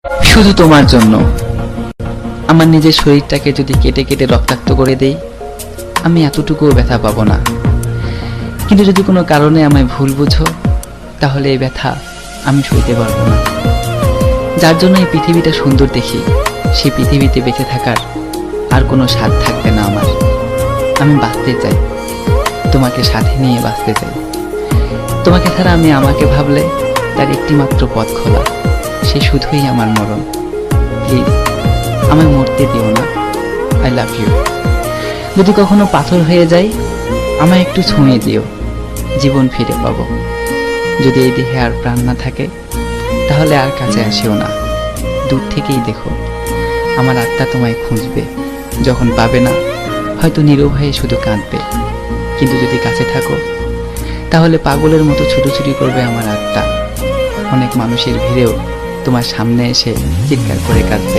শুধু তোমার জন্য। আমার নিজের শরীরটাকে যদি কেটে কেটে রক্তাক্ত করে দেই, আমি এতটুকুও ব্যথা পাবো না। কিন্তু যদি কোনো কারণে আমায় ভুল বুঝো, তাহলে এই ব্যথা আমি সইতে পারবো না। যার জন্য এই পৃথিবীটা সুন্দর দেখি, সেই পৃথিবীতে বেঁচে থাকার আর কোনো স্বাদ থাকবে না আমার। আমি বাঁচতে চাই, তোমাকে সাথে নিয়ে বাঁচতে চাই। তোমাকে ছাড়া আমি আমাকে ভাবলে তার একটিমাত্র পথ খোলা, সে শুধুই আমার মরণ। প্লিজ আমায় মরতে দিও না। I love you. যদি কখনো পাথর হয়ে যায়, আমায় একটু ছুঁয়ে দিও, জীবন ফিরে পাবো। যদি এই দেহে আর প্রাণ না থাকে, তাহলে আর কাছে আসিও না, দূর থেকেই দেখো। আমার আত্মা তোমায় খুঁজবে, যখন পাবে না হয়তো নীরব হয়ে শুধু কাঁদবে। কিন্তু যদি কাছে থাকো, তাহলে পাগলের মতো ছুটোছুটি করবে আমার আত্মা। অনেক মানুষের ভিড়েও তোমার সামনে এসে চিৎকার করে কাঁদবে।